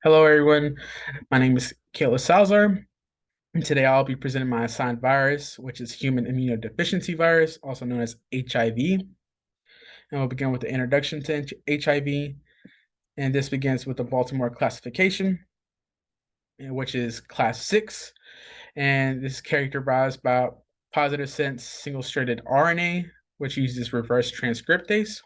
Hello, everyone. My name is Kaleth Salazar, and today I'll be presenting my assigned virus, which is human immunodeficiency virus, also known as HIV. And we'll begin with the introduction to HIV, and this begins with the Baltimore classification, which is class 6, and this is characterized by positive sense single-stranded RNA, which uses reverse transcriptase.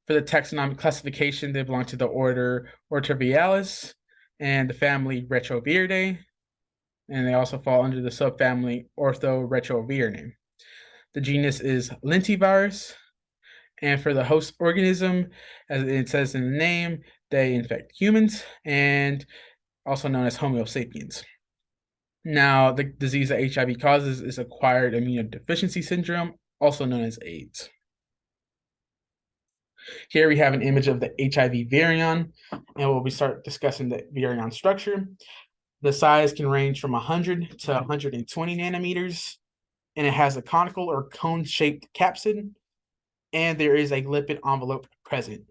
For the taxonomic classification, they belong to the order Ortovialis and the family Retroviridae, and they also fall under the subfamily Orthoretrovirinae. The genus is lentivirus, and for the host organism, as it says in the name, they infect humans and also known as Homo sapiens. Now, the disease that HIV causes is acquired immunodeficiency syndrome, also known as AIDS. Here we have an image of the HIV virion, and we'll start discussing the virion structure. The size can range from 100 to 120 nanometers, and it has a conical or cone-shaped capsid, and there is a lipid envelope present.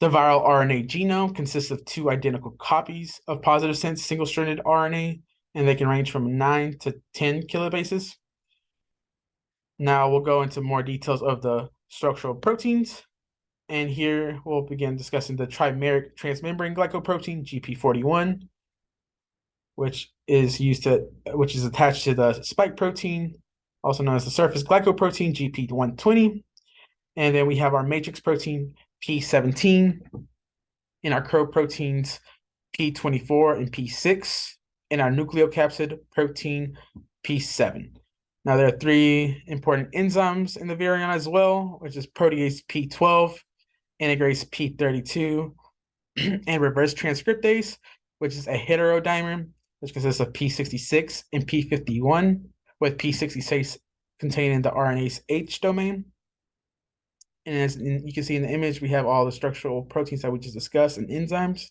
The viral RNA genome consists of two identical copies of positive sense single-stranded RNA, and they can range from 9 to 10 kilobases. Now we'll go into more details of the structural proteins, and here we'll begin discussing the trimeric transmembrane glycoprotein GP41, which is attached to the spike protein, also known as the surface glycoprotein GP120. And then we have our matrix protein P17 and our co-proteins P24 and P6 and our nucleocapsid protein P7. Now there are three important enzymes in the virion as well, which is protease P12, integrase P32, and reverse transcriptase, which is a heterodimer, which consists of P66 and P51, with P66 containing the RNase H domain. And as you can see in the image, we have all the structural proteins that we just discussed and enzymes.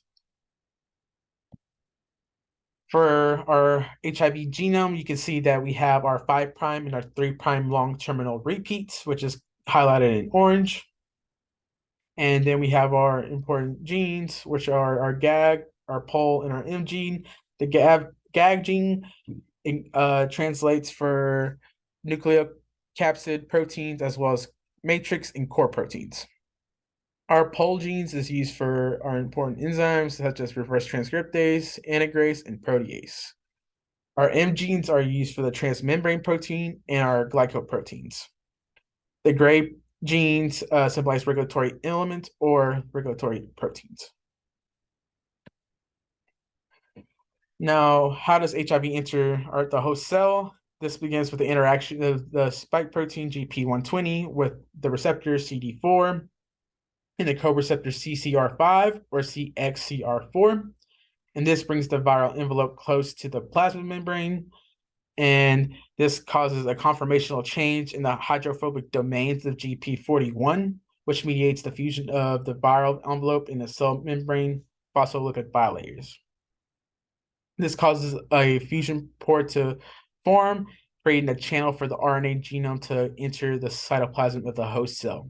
For our HIV genome, you can see that we have our 5' and our 3' long terminal repeats, which is highlighted in orange. And then we have our important genes, which are our GAG, our POL, and our M gene. The GAG gene translates for nucleocapsid proteins as well as matrix and core proteins. Our POL genes is used for our important enzymes such as reverse transcriptase, integrase, and protease. Our M genes are used for the transmembrane protein and our glycoproteins. The gray genes symbolize regulatory elements or regulatory proteins. Now, how does HIV enter the host cell? This begins with the interaction of the spike protein GP120 with the receptor CD4 and the co-receptor CCR5 or CXCR4. And this brings the viral envelope close to the plasma membrane. And this causes a conformational change in the hydrophobic domains of GP41, which mediates the fusion of the viral envelope in the cell membrane phospholipid bilayers. This causes a fusion pore to form, creating a channel for the RNA genome to enter the cytoplasm of the host cell.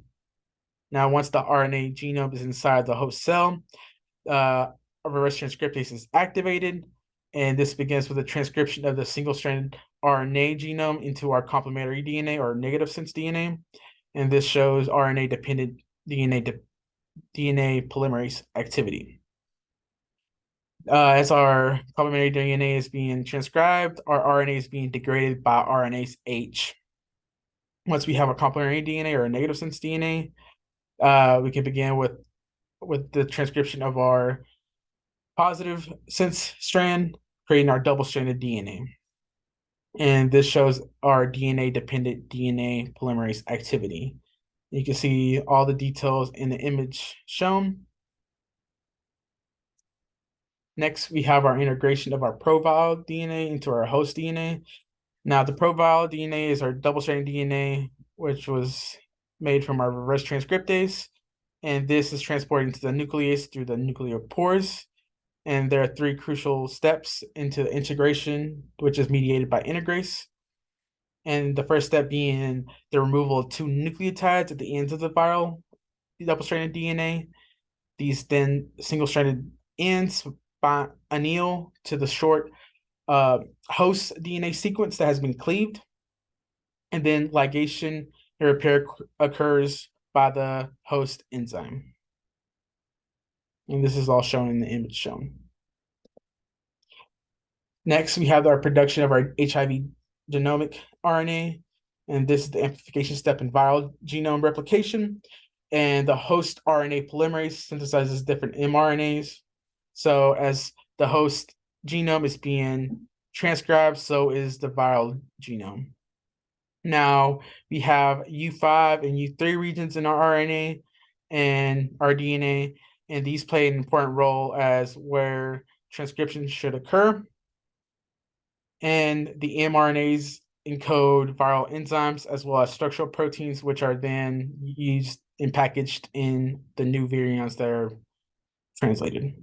Now, once the RNA genome is inside the host cell, reverse transcriptase is activated, and this begins with the transcription of the single-stranded RNA genome into our complementary DNA or negative sense DNA, and this shows RNA-dependent DNA polymerase activity. As our complementary DNA is being transcribed, our RNA is being degraded by RNase H. Once we have a complementary DNA or a negative sense DNA, we can begin with the transcription of our positive sense strand, creating our double-stranded DNA. And this shows our DNA-dependent DNA polymerase activity. You can see all the details in the image shown. Next, we have our integration of our proviral DNA into our host DNA. Now, the proviral DNA is our double-stranded DNA, which was made from our reverse transcriptase, and this is transported into the nucleus through the nuclear pores. And there are three crucial steps into the integration, which is mediated by integrase. And the first step being the removal of two nucleotides at the ends of the viral double-stranded DNA. These then single-stranded ends by anneal to the short host DNA sequence that has been cleaved, and then ligation and repair occurs by the host enzyme. And this is all shown in the image shown. Next, we have our production of our HIV genomic RNA, and this is the amplification step in viral genome replication. And the host RNA polymerase synthesizes different mRNAs. So as the host genome is being transcribed, so is the viral genome. Now we have U5 and U3 regions in our RNA and our DNA, and these play an important role as where transcription should occur. And the mRNAs encode viral enzymes as well as structural proteins, which are then used and packaged in the new virions that are translated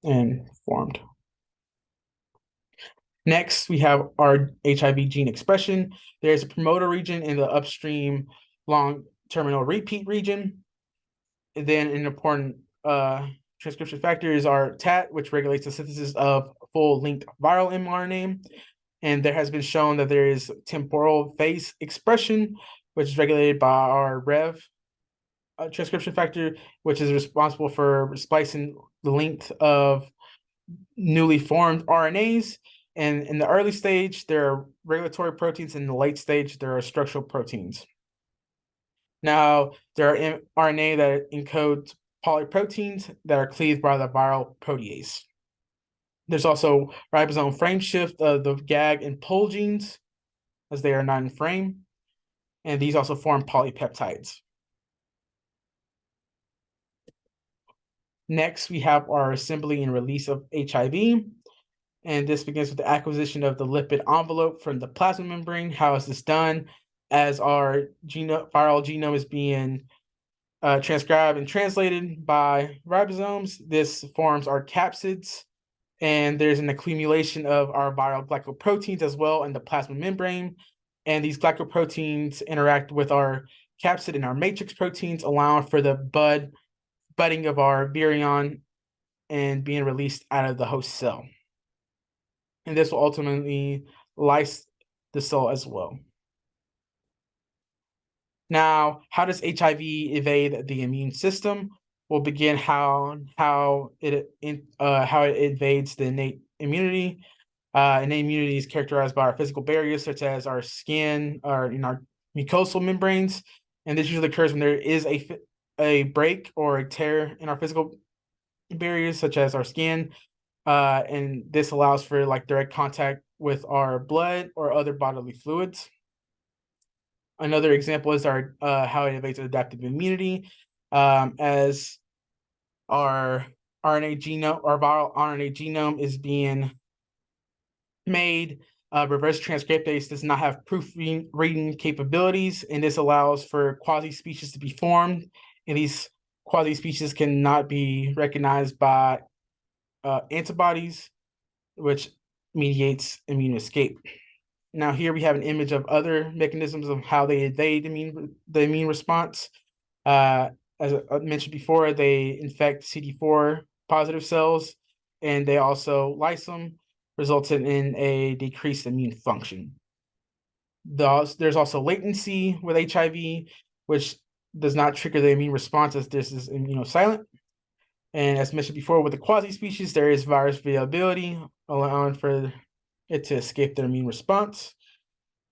and formed. Next, we have our HIV gene expression. There's a promoter region in the upstream long terminal repeat region. And then an important transcription factor is our TAT, which regulates the synthesis of full-length viral mRNA. And there has been shown that there is temporal phase expression, which is regulated by our REV transcription factor, which is responsible for splicing the length of newly formed RNAs. And in the early stage, there are regulatory proteins. In the late stage, there are structural proteins. Now, there are RNA that encodes polyproteins that are cleaved by the viral protease. There's also ribosome frame shift of the GAG and POL genes, as they are not in frame. And these also form polypeptides. Next, we have our assembly and release of HIV. And this begins with the acquisition of the lipid envelope from the plasma membrane. How is this done? As our viral genome is being transcribed and translated by ribosomes, this forms our capsids. And there's an accumulation of our viral glycoproteins as well in the plasma membrane. And these glycoproteins interact with our capsid and our matrix proteins, allowing for the budding of our virion and being released out of the host cell. And this will ultimately lyse the cell as well. Now, how does HIV evade the immune system? We'll begin how it evades the innate immunity. Innate immunity is characterized by our physical barriers, such as our skin or in our mucosal membranes, and this usually occurs when there is a break or a tear in our physical barriers, such as our skin, and this allows for like direct contact with our blood or other bodily fluids. Another example is our how it evades adaptive immunity, as our RNA genome, our viral RNA genome is being made. Reverse transcriptase does not have proofreading capabilities, and this allows for quasi-species to be formed, and these quasi-species cannot be recognized by antibodies, which mediates immune escape. Now here we have an image of other mechanisms of how they evade the immune response. As I mentioned before, they infect CD4 positive cells, and they also lyse them, resulting in a decreased immune function. There's also latency with HIV, which does not trigger the immune response as this is immunosilent. And as mentioned before, with the quasi-species, there is virus viability, allowing for it to escape their immune response.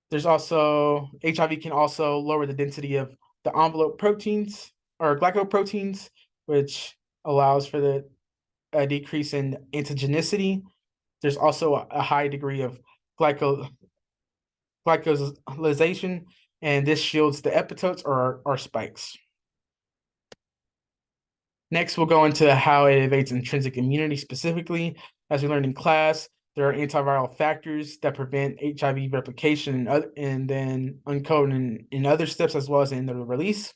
There's also, HIV can also lower the density of the envelope proteins or glycoproteins, which allows for a decrease in antigenicity. There's also a high degree of glycosylation, and this shields the epitopes or spikes. Next, we'll go into how it evades intrinsic immunity specifically. As we learned in class, there are antiviral factors that prevent HIV replication and then uncode in other steps as well as in the release.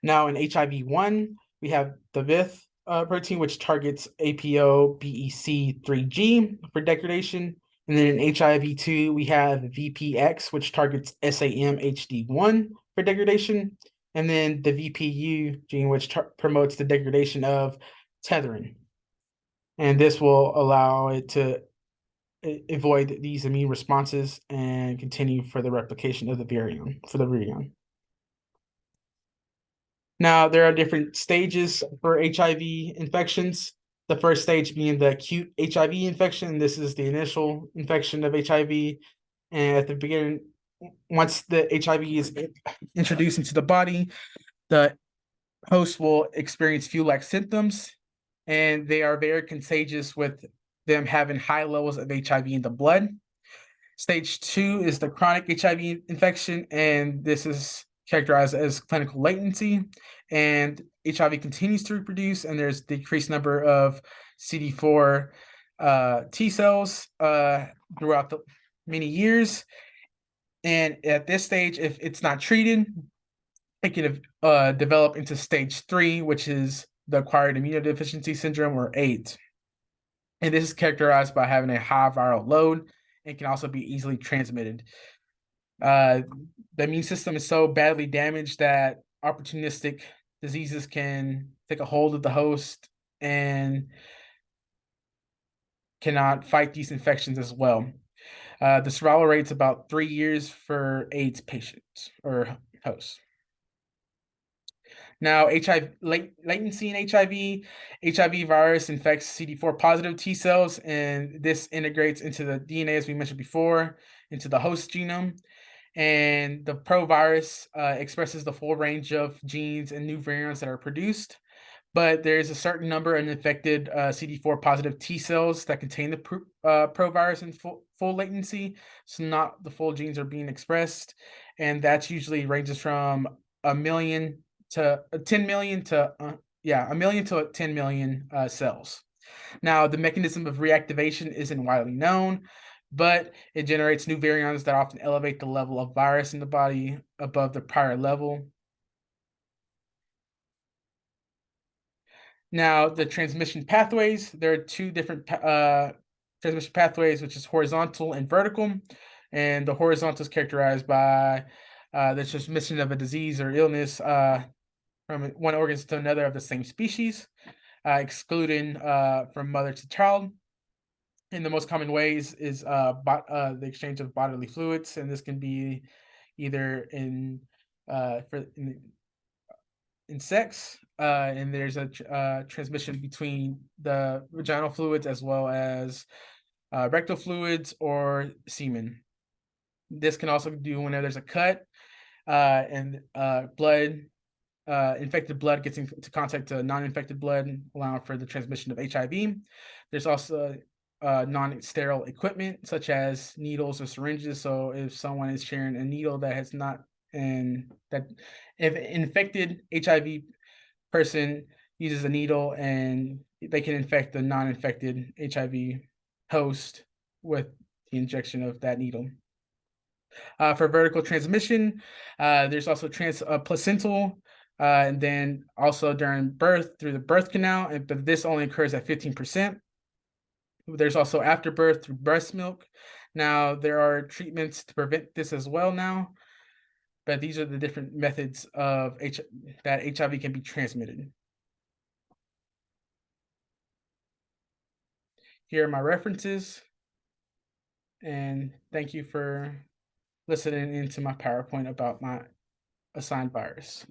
Now in HIV-1, we have the VIF protein, which targets APOBEC3G for degradation. And then in HIV-2, we have VPX, which targets SAMHD1 for degradation. And then the VPU gene, which promotes the degradation of tethrin. and this will allow it to avoid these immune responses and continue for the replication of the virion for the virion. Now, there are different stages for HIV infections. The first stage being the acute HIV infection. This is the initial infection of HIV. And at the beginning, once the HIV is introduced into the body, the host will experience flu-like symptoms, and they are very contagious with them having high levels of HIV in the blood. Stage 2 is the chronic HIV infection, and this is characterized as clinical latency, and HIV continues to reproduce, and there's decreased number of CD4 T cells throughout the many years. And at this stage, if it's not treated, it can develop into stage 3, which is the acquired immunodeficiency syndrome, or AIDS. And this is characterized by having a high viral load and can also be easily transmitted. The immune system is so badly damaged that opportunistic diseases can take a hold of the host and cannot fight these infections as well. The survival rate's about 3 years for AIDS patients or hosts. Now, HIV latency in HIV virus infects CD4 positive T cells, and this integrates into the DNA, as we mentioned before, into the host genome. And the provirus expresses the full range of genes and new variants that are produced. But there's a certain number of infected CD4 positive T cells that contain the provirus in full latency. So not the full genes are being expressed. And that's usually ranges from a million to 10 million to, a million to 10 million cells. Now, the mechanism of reactivation isn't widely known, but it generates new virions that often elevate the level of virus in the body above the prior level. Now, the transmission pathways, there are two different transmission pathways, which is horizontal and vertical. And the horizontal is characterized by the transmission of a disease or illness from one organism to another of the same species, excluding from mother to child. And the most common ways is the exchange of bodily fluids, and this can be either in sex, and there's a transmission between the vaginal fluids as well as rectal fluids or semen. This can also do whenever there's a cut and blood, infected blood gets into contact to non-infected blood, allowing for the transmission of HIV. There's also non-sterile equipment such as needles or syringes. So if someone is sharing a needle that has not, and that if an infected HIV person uses a needle and they can infect the non-infected HIV host with the injection of that needle. For vertical transmission, there's also placental, and then also during birth through the birth canal, but this only occurs at 15%. There's also afterbirth through breast milk. Now, there are treatments to prevent this as well now, but these are the different methods of that HIV can be transmitted. Here are my references, and thank you for listening into my PowerPoint about my assigned virus.